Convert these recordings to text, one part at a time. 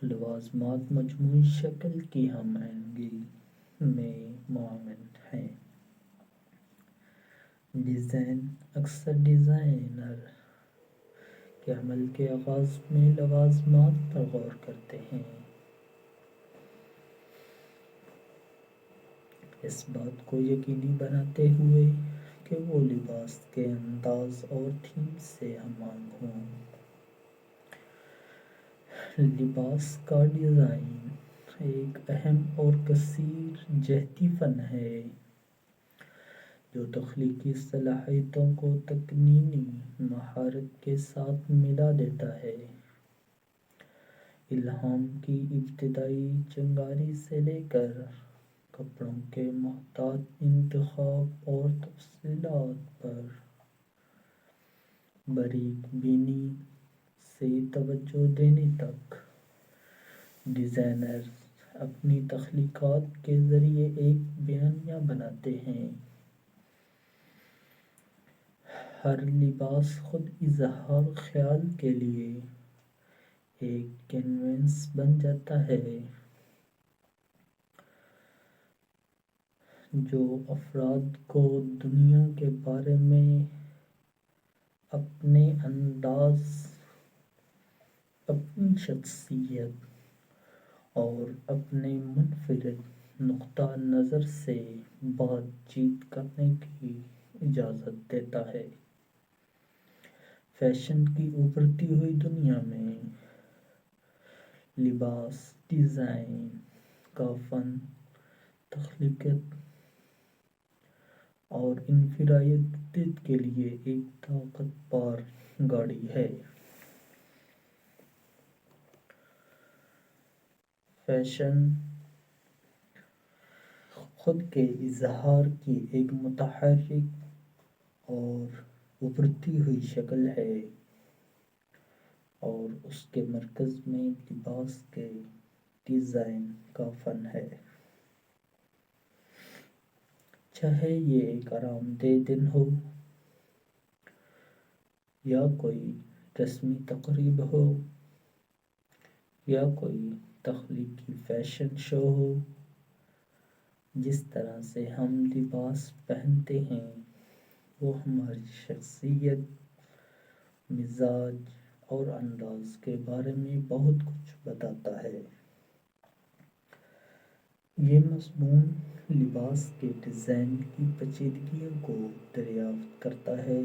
لوازمات مجموعی شکل کی ہم آہنگی میں معاون ہیں۔ ڈیزائن اکثر ڈیزائنر کے عمل کے آغاز میں لوازمات پر غور کرتے ہیں، اس بات کو یقینی بناتے ہوئے کہ وہ لباس کے انداز اور تھیم سے ہم آہنگ ہوں۔ لباس کا ڈیزائن ایک اہم اور کثیر جہتی فن ہے جو تخلیقی صلاحیتوں کو تکنینی مہارت کے ساتھ ملا دیتا ہے۔ الہام کی ابتدائی چنگاری سے لے کر کپڑوں کے محتاط انتخاب اور تفصیلات پر باریک بینی سے توجہ دینے تک، ڈیزائنرز اپنی تخلیقات کے ذریعے ایک بیانیہ بناتے ہیں۔ ہر لباس خود اظہار خیال کے لیے ایک کینوس بن جاتا ہے جو افراد کو دنیا کے بارے میں اپنے انداز، اپنی شخصیت اور اپنے منفرد نقطہ نظر سے بات چیت کرنے کی اجازت دیتا ہے۔ فیشن کی ابھرتی ہوئی دنیا میں لباس ڈیزائن کا فن تخلیقیت اور انفرادیت کے لیے ایک طاقت ور گاڑی ہے۔ فیشن خود کے اظہار کی ایک متحرک اور ابھرتی ہوئی شکل ہے اور اس کے مرکز میں لباس کے ڈیزائن کا فن ہے۔ چاہے یہ ایک آرام دہ دن ہو یا کوئی رسمی تقریب ہو یا کوئی تخلیقی فیشن شو ہو، جس طرح سے ہم لباس پہنتے ہیں وہ ہماری شخصیت، مزاج اور انداز کے بارے میں بہت کچھ بتاتا ہے۔ یہ مضمون لباس کے ڈیزائن کی پیچیدگیوں کو دریافت کرتا ہے،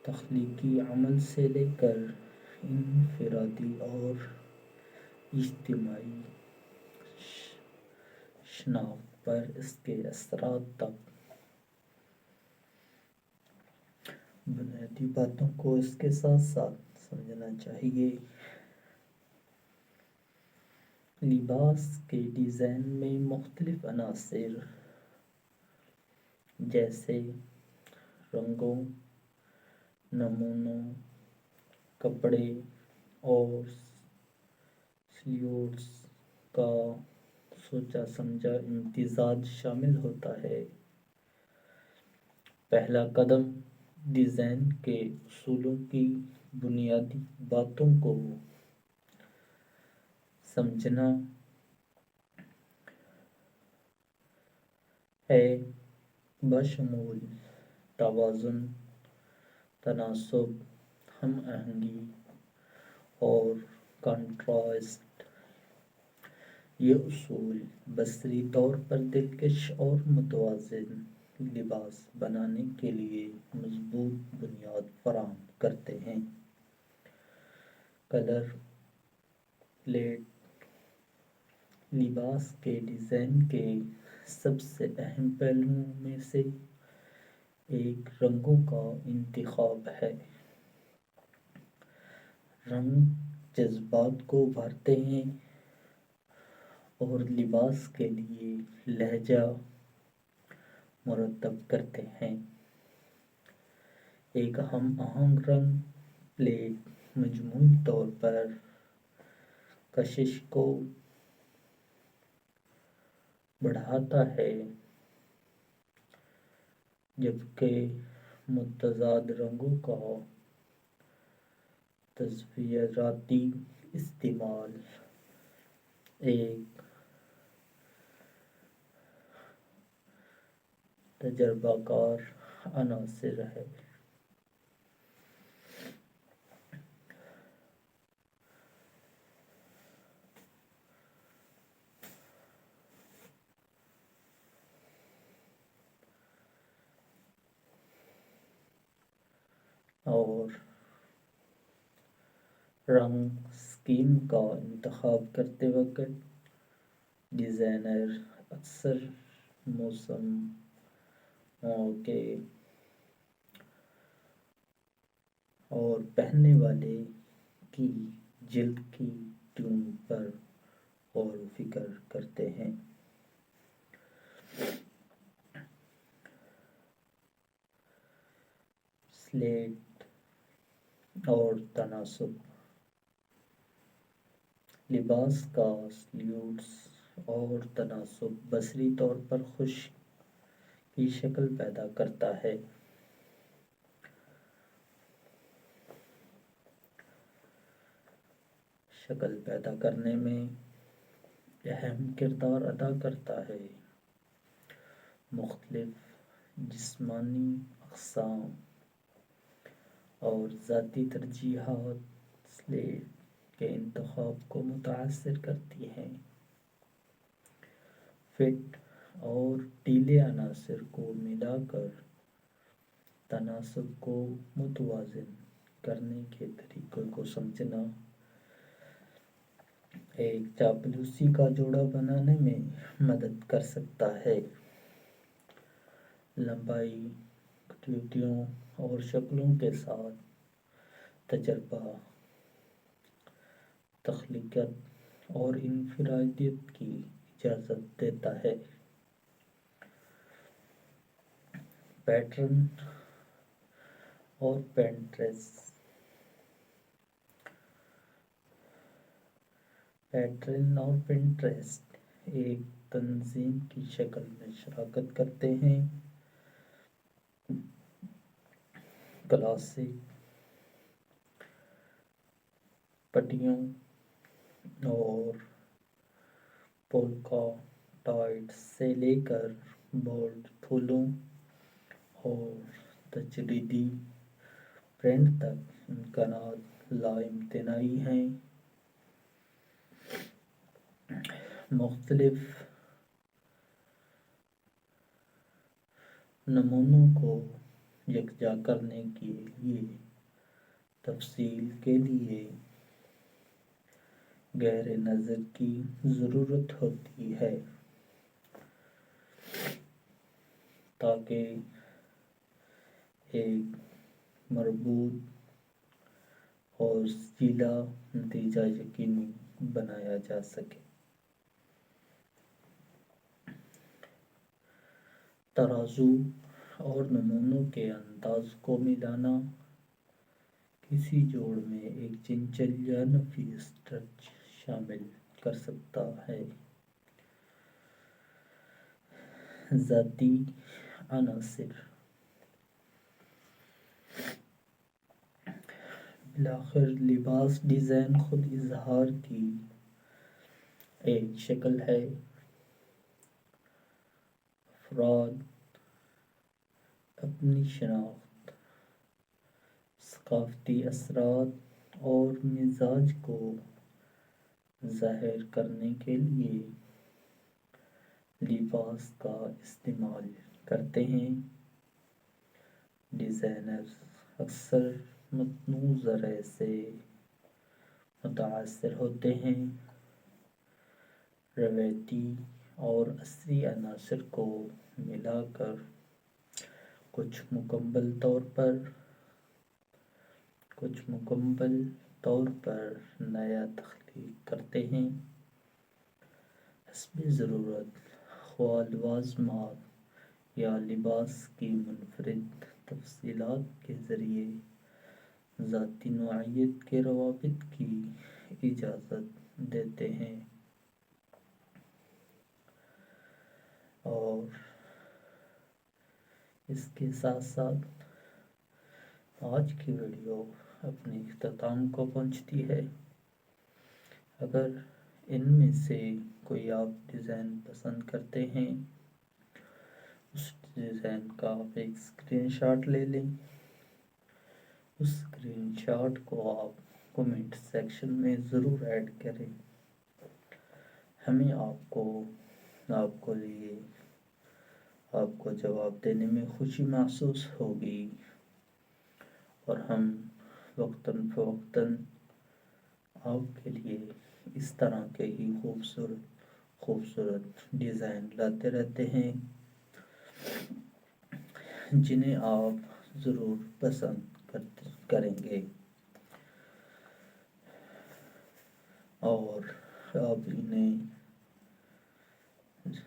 تخلیقی عمل سے لے کر انفرادی اور اجتماعی شناخت پر اس کے اثرات تک۔ بنیادی باتوں کو اس کے ساتھ ساتھ سمجھنا چاہیے۔ لباس کے ڈیزائن میں مختلف عناصر جیسے رنگوں، نمونوں، کپڑے اور سلیوٹس کا سوچا سمجھا امتزاج شامل ہوتا ہے۔ پہلا قدم ڈیزائن کے اصولوں کی بنیادی باتوں کو سمجھنا ہے، بشمول توازن، تناسب، ہم آہنگی اور کنٹراسٹ۔ یہ اصول بصری طور پر دلکش اور متوازن لباس بنانے کے لیے مضبوط بنیاد فراہم کرتے ہیں۔ کلر پیلٹ لباس کے ڈیزائن کے سب سے اہم پہلوؤں میں سے ایک رنگوں کا انتخاب ہے۔ رنگ جذبات کو ابھارتے ہیں اور لباس کے لیے لہجہ مرتب کرتے ہیں۔ ایک ہم آہنگ رنگ پیلٹ مجموعی طور پر کشش کو بڑھاتا ہے، جبکہ متضاد رنگوں کا تصویراتی استعمال ایک تجربہ کار عناصر ہے۔ اور رنگ اسکیم کا انتخاب کرتے وقت ڈیزائنر اکثر موسموں کے اور پہننے والے کی جلد کی ٹون پر غور و فکر کرتے ہیں۔ سلیٹ اور تناسب لباس کا سلیوٹس اور تناسب بصری طور پر خوش کی شکل پیدا کرتا ہے۔ شکل پیدا کرنے میں اہم کردار ادا کرتا ہے۔ مختلف جسمانی اقسام اور ذاتی ترجیحات سلیٹ کے انتخاب کو متاثر کرتی ہیں۔ فٹ اور ڈھیلے عناصر کو ملا کر تناسب کو متوازن کرنے کے طریقے کو سمجھنا ایک چاپلوسی کا جوڑا بنانے میں مدد کر سکتا ہے۔ لمبائی، کٹوتیوں اور شکلوں کے ساتھ تجربہ تخلیقیت اور انفرادیت کی اجازت دیتا ہے۔ پیٹرن اور پنٹریسٹ ایک تنظیم کی شکل میں شراکت کرتے ہیں۔ کلاسک پٹیوں اور پولکا ڈاٹس سے لے کر بولڈ پھولوں اور تجریدی پرنٹ تک امکانات لا امتناعی ہیں۔ مختلف نمونوں کو یکجا کرنے کے لیے تفصیل کے لیے گہرے نظر کی ضرورت ہوتی ہے تاکہ ایک مربوط اور سچیدہ نتیجہ یقینی بنایا جا سکے۔ ترازو اور نمونوں کے انداز کو ملانا کسی جوڑ میں ایک چنچل یا نفیس ٹچ شامل کر سکتا ہے۔ ذاتی عناصر بالآخر لباس ڈیزائن خود اظہار کی ایک شکل ہے۔ افراد اپنی شناخت، ثقافتی اثرات اور مزاج کو ظاہر کرنے کے لیے لباس کا استعمال کرتے ہیں۔ ڈیزائنرز اکثر متنوع ذرائع سے متاثر ہوتے ہیں۔ روایتی اور عصری عناصر کو ملا کر کچھ مکمل طور پر نیا تخلیق کرتے ہیں۔ حسب ضرورت خواہ لوازمات یا لباس کی منفرد تفصیلات کے ذریعے ذاتی نوعیت کے روابط کی اجازت دیتے ہیں۔ اور اس کے ساتھ ساتھ آج کی ویڈیو اپنے اختتام کو پہنچتی ہے۔ اگر ان میں سے کوئی آپ ڈیزائن پسند کرتے ہیں، اس ڈیزائن کا آپ ایک اسکرین شاٹ لے لیں۔ اس اسکرین شاٹ کو آپ کمنٹ سیکشن میں ضرور ایڈ کریں۔ ہمیں آپ کو جواب دینے میں خوشی محسوس ہوگی، اور ہم وقتاً فوقتاً آپ کے لیے اس طرح کے ہی خوبصورت ڈیزائن لاتے رہتے ہیں، جنہیں آپ ضرور پسند کریں گے، اور آپ انہیں